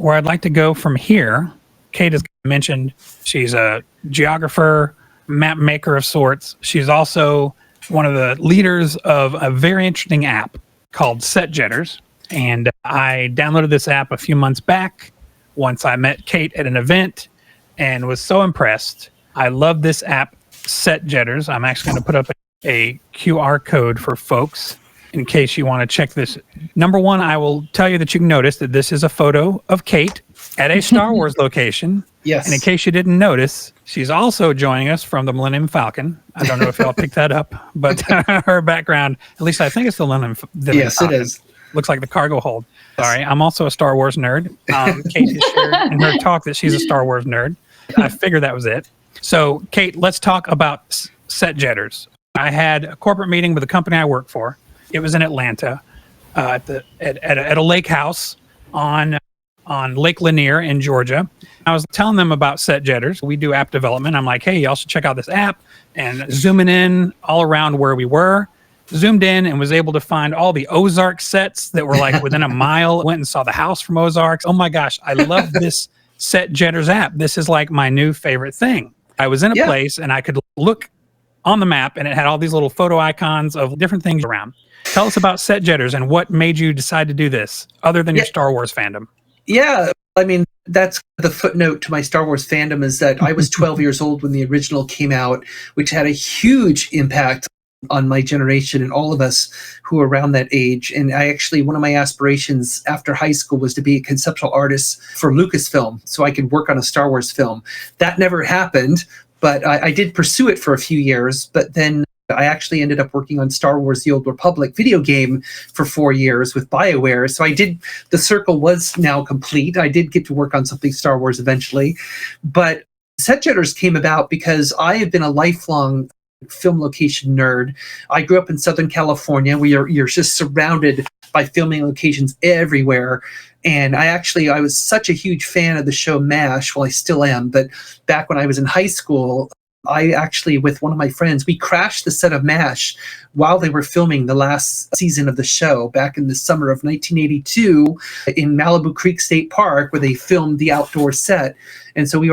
where I'd like to go from here, Kate has mentioned she's a geographer, map maker of sorts. She's also one of the leaders of a very interesting app called SetJetters. And I downloaded this app a few months back once I met Kate at an event and was so impressed. I love this app, SetJetters. I'm actually going to put up a QR code for folks in case you want to check this. Number one, I will tell you that you can notice that this is a photo of Kate at a Star Wars location. Yes. And in case you didn't notice, she's also joining us from the Millennium Falcon. I don't know if y'all picked that up, but her background, at least I think it's the Millennium Falcon. Yes, it is. Looks like the cargo hold. Sorry, I'm also a Star Wars nerd. Kate has shared in her talk that she's a Star Wars nerd. I figured that was it. So, Kate, let's talk about SetJetters. I had a corporate meeting with a company I work for. It was in Atlanta, at a lake house on Lake Lanier in Georgia. I was telling them about SetJetters. We do app development. I'm like, hey, y'all should check out this app. And zooming in all around where we were, zoomed in and was able to find all the Ozark sets that were like within a mile. Went and saw the house from Ozarks. Oh my gosh, I love this SetJetters app. This is like my new favorite thing. I was in a place and I could look on the map and it had all these little photo icons of different things around. Tell us about SetJetters and what made you decide to do this, other than your Star Wars fandom. Yeah, I mean, that's the footnote to my Star Wars fandom, is that I was 12 years old when the original came out, which had a huge impact on my generation and all of us who were around that age. And I actually, one of my aspirations after high school was to be a conceptual artist for Lucasfilm so I could work on a Star Wars film. That never happened, but I did pursue it for a few years. But then I actually ended up working on Star Wars The Old Republic video game for 4 years with BioWare. So the circle was now complete. I did get to work on something Star Wars eventually. But SetJetters came about because I have been a lifelong film location nerd. I grew up in Southern California where you're just surrounded by filming locations everywhere. And I was such a huge fan of the show MASH. Well, I still am. But back when I was in high school, I actually, with one of my friends, we crashed the set of MASH while they were filming the last season of the show back in the summer of 1982 in Malibu Creek State Park, where they filmed the outdoor set. And so we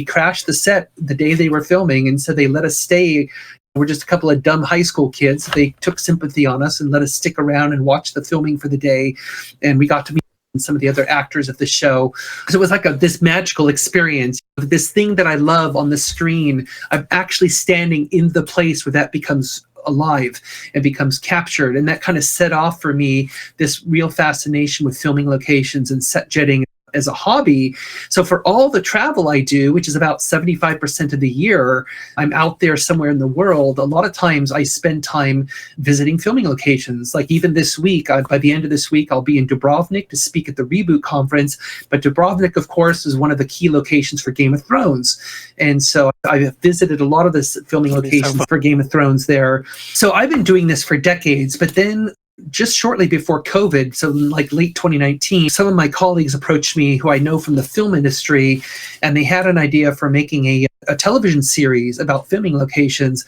crashed the set the day they were filming. And so they let us stay. We're just a couple of dumb high school kids. They took sympathy on us and let us stick around and watch the filming for the day. And we got to meet some of the other actors of the show. So it was like this magical experience. This thing that I love on the screen, I'm actually standing in the place where that becomes alive and becomes captured. And that kind of set off for me this real fascination with filming locations and set jetting as a hobby. So for all the travel I do, which is about 75% of the year, I'm out there somewhere in the world. A lot of times I spend time visiting filming locations. Like even this week, by the end of this week, I'll be in Dubrovnik to speak at the Reboot conference. But Dubrovnik, of course, is one of the key locations for Game of Thrones. And so I visited a lot of the filming locations for Game of Thrones there. So I've been doing this for decades, but then just shortly before COVID, so like late 2019, some of my colleagues approached me who I know from the film industry, and they had an idea for making a television series about filming locations,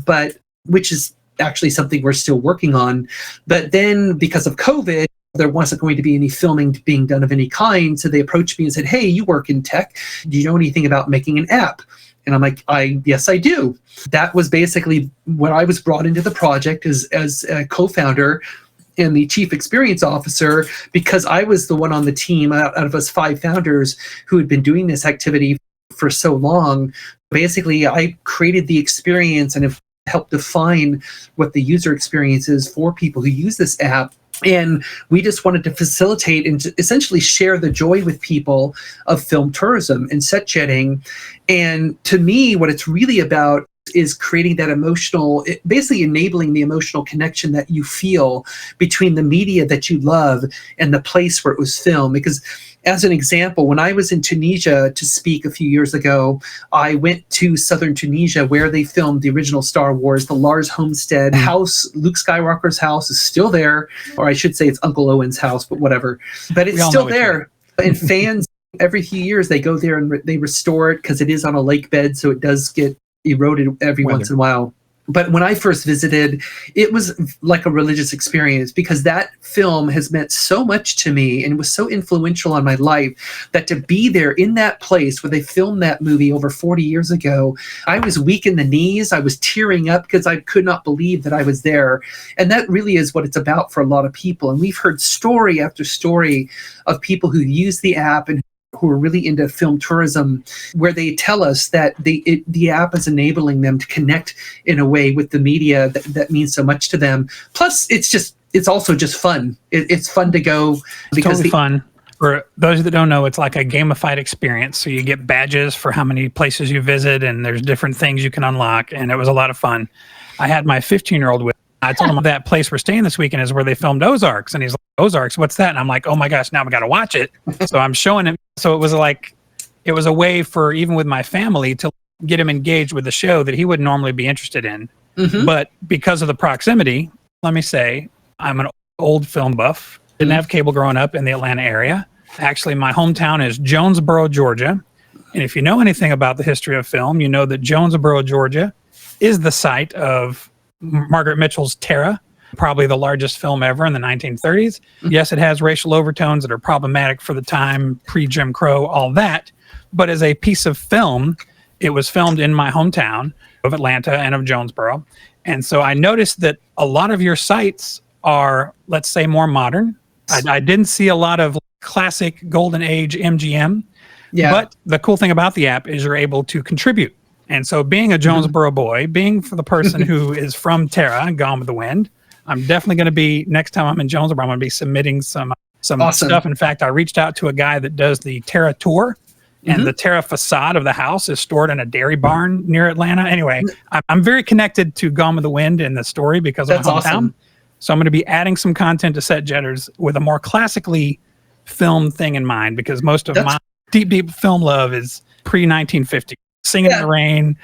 but which is actually something we're still working on. But then because of COVID, there wasn't going to be any filming being done of any kind. So they approached me and said, hey, you work in tech. Do you know anything about making an app? And I'm like, yes, I do. That was basically when I was brought into the project as a co-founder and the chief experience officer, because I was the one on the team out of us 5 founders who had been doing this activity for so long. Basically, I created the experience and have helped define what the user experience is for people who use this app. And we just wanted to facilitate and to essentially share the joy with people of film tourism and set jetting. And to me, what it's really about is creating that basically enabling the emotional connection that you feel between the media that you love and the place where it was filmed. Because as an example, when I was in Tunisia to speak a few years ago, I went to southern Tunisia where they filmed the original Star Wars. The Lars Homestead house, Luke Skywalker's house, is still there. Or I should say it's Uncle Owen's house, but whatever. But it's still there. And fans, every few years, they go there and they restore it because it is on a lake bed, so it does get eroded every once in a while. But when I first visited, it was like a religious experience because that film has meant so much to me and was so influential on my life that to be there in that place where they filmed that movie over 40 years ago, I was weak in the knees. I was tearing up because I could not believe that I was there. And that really is what it's about for a lot of people. And we've heard story after story of people who use the app and who are really into film tourism, where they tell us that the app is enabling them to connect in a way with the media that means so much to them. Plus, it's also just fun. It's fun to go because totally fun. For those that don't know, it's like a gamified experience. So you get badges for how many places you visit, and there's different things you can unlock. And it was a lot of fun. I had my 15-year-old with. I told him that place we're staying this weekend is where they filmed Ozarks. And he's like, Ozarks, what's that? And I'm like, oh my gosh, now we got to watch it. So I'm showing him. So it was a way for, even with my family, to get him engaged with the show that he would normally be interested in. Mm-hmm. But because of the proximity, let me say, I'm an old film buff. Didn't have cable growing up in the Atlanta area. Actually, my hometown is Jonesboro, Georgia. And if you know anything about the history of film, you know that Jonesboro, Georgia is the site of Margaret Mitchell's Tara, probably the largest film ever in the 1930s. Yes, it has racial overtones that are problematic for the time, pre-Jim Crow, all that. But as a piece of film, it was filmed in my hometown of Atlanta and of Jonesboro. And so I noticed that a lot of your sites are, let's say, more modern. I didn't see a lot of classic golden age MGM. Yeah. But the cool thing about the app is you're able to contribute. And so being a Jonesboro boy, being for the person who is from Tara and Gone with the Wind, I'm definitely going to be, next time I'm in Jonesboro, I'm going to be submitting some awesome stuff. In fact, I reached out to a guy that does the Tara tour, and the Tara facade of the house is stored in a dairy barn near Atlanta. Anyway, I'm very connected to Gone with the Wind and the story because of my hometown. Awesome. So I'm going to be adding some content to SetJetters with a more classically filmed thing in mind, because most of my deep film love is pre-1950. Singing in the Rain,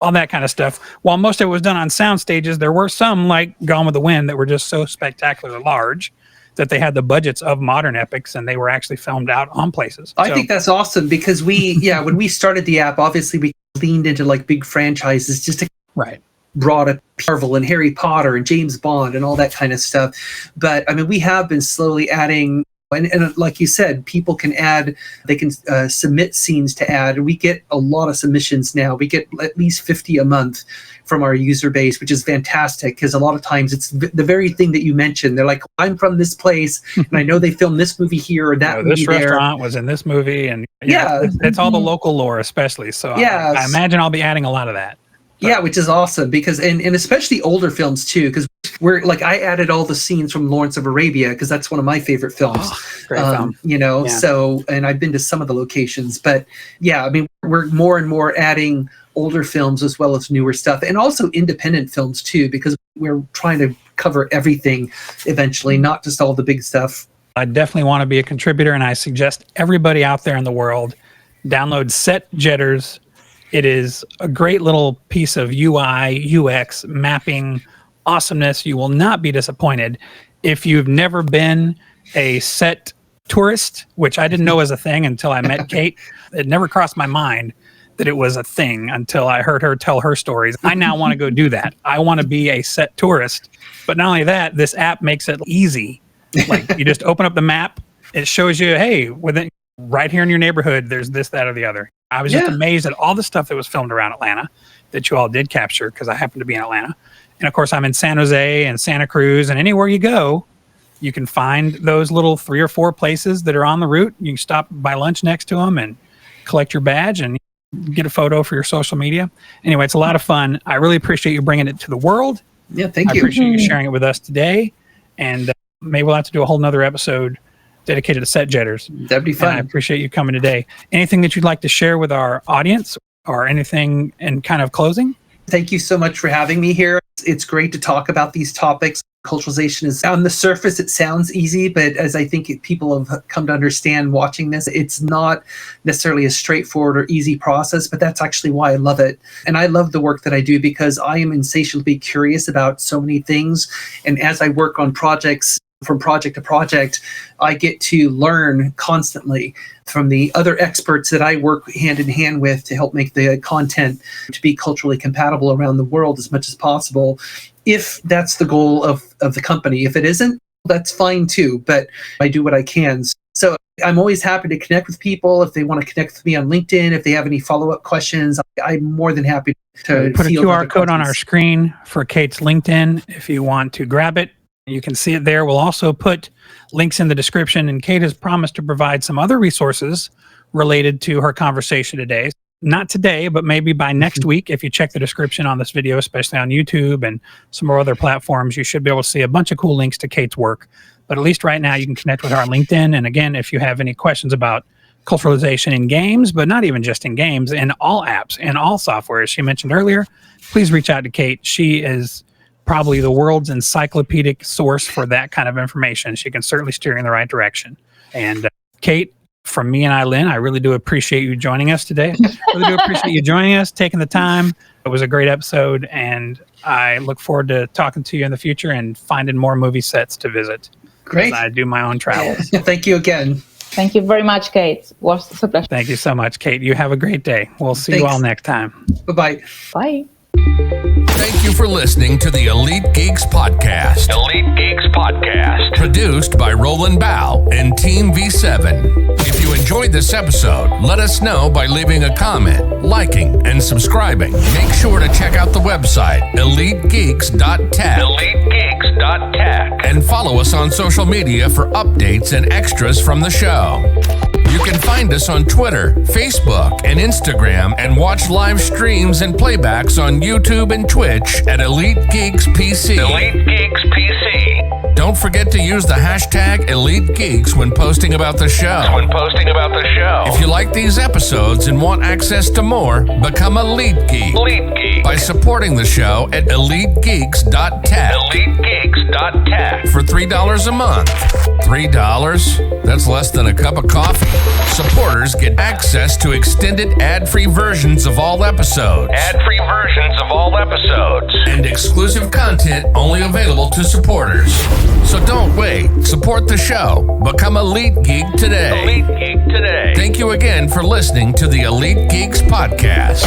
all that kind of stuff. While most of it was done on sound stages, there were some, like Gone with the Wind, that were just so spectacularly large that they had the budgets of modern epics, and they were actually filmed out on places. I think that's awesome because when we started the app, obviously we leaned into like big franchises just to brought up Marvel and Harry Potter and James Bond and all that kind of stuff. But I mean, we have been slowly adding. And like you said, people can add, they can submit scenes to add. We get a lot of submissions now. We get at least 50 a month from our user base, which is fantastic because a lot of times it's the very thing that you mentioned. They're like, I'm from this place and I know they filmed this movie here or that movie there. This restaurant was in this movie. And it's all the local lore especially. So I imagine I'll be adding a lot of that. But. Yeah, which is awesome because, and especially older films too, because I added all the scenes from Lawrence of Arabia because that's one of my favorite films. Great film. So, and I've been to some of the locations, but I mean, we're more and more adding older films as well as newer stuff, and also independent films too, because we're trying to cover everything eventually, not just all the big stuff. I definitely want to be a contributor, and I suggest everybody out there in the world download SetJetters. It is a great little piece of UI, UX, mapping awesomeness. You will not be disappointed. If you've never been a set tourist, which I didn't know was a thing until I met Kate, it never crossed my mind that it was a thing until I heard her tell her stories. I now want to go do that. I want to be a set tourist. But not only that, this app makes it easy. Like you just open up the map, it shows you, hey, within right here in your neighborhood, there's this, that, or the other. I was just amazed at all the stuff that was filmed around Atlanta that you all did capture because I happen to be in Atlanta. And of course, I'm in San Jose and Santa Cruz, and anywhere you go, you can find those little 3 or 4 places that are on the route. You can stop by lunch next to them and collect your badge and get a photo for your social media. Anyway, it's a lot of fun. I really appreciate you bringing it to the world. Yeah, thank you. I appreciate you sharing it with us today. And maybe we'll have to do a whole nother episode dedicated to SetJetters. That'd be fun. And I appreciate you coming today. Anything that you'd like to share with our audience or anything in kind of closing? Thank you so much for having me here. It's great to talk about these topics. Culturalization is, on the surface, it sounds easy, but as I think people have come to understand watching this, it's not necessarily a straightforward or easy process, but that's actually why I love it. And I love the work that I do because I am insatiably curious about so many things. And as I work on projects from project to project, I get to learn constantly from the other experts that I work hand in hand with to help make the content to be culturally compatible around the world as much as possible. If that's the goal of the company. If it isn't, that's fine too, but I do what I can. So I'm always happy to connect with people. If they want to connect with me on LinkedIn, if they have any follow-up questions, I'm more than happy to put a field QR other code on our questions. screen for Kate's LinkedIn. If you want to grab it, you can see it there. We'll also put links in the description, and Kate has promised to provide some other resources related to her conversation today. Not today, but maybe by next week. If you check the description on this video, especially on YouTube and some more other platforms, you should be able to see a bunch of cool links to Kate's work. But at least right now, you can connect with her on LinkedIn. And again, if you have any questions about culturalization in games, but not even just in games, in all apps and all software, as she mentioned earlier, please reach out to Kate. She is probably the world's encyclopedic source for that kind of information. She can certainly steer you in the right direction. And Kate, from me and Eileen, I really do appreciate you joining us today. I really do appreciate you joining us, taking the time. It was a great episode, and I look forward to talking to you in the future and finding more movie sets to visit. Great. As I do my own travels. Thank you again. Thank you very much, Kate. It was a pleasure. Thank you so much, Kate. You have a great day. We'll see you Thanks. all next time. Bye-bye. Bye. Thank you for listening to the Elite Geeks Podcast. Elite Geeks Podcast. Produced by Roland Bow and Team V7. If you enjoyed this episode, let us know by leaving a comment, liking, and subscribing. Make sure to check out the website, elitegeeks.tech. elitegeeks.tech. And follow us on social media for updates and extras from the show. You can find us on Twitter, Facebook, and Instagram, and watch live streams and playbacks on YouTube and Twitch at Elite Geeks PC. Elite Geeks PC. Don't forget to use the hashtag Elite Geeks when posting about the show. If you like these episodes and want access to more, become a Elite Geek. By supporting the show at elitegeeks.tech. elitegeeks.tech. For $3 a month. $3? That's less than a cup of coffee. Supporters get access to extended ad-free versions of all episodes. And exclusive content only available to supporters. So don't wait. Support the show. Become Elite Geek today. Thank you again for listening to the Elite Geeks Podcast.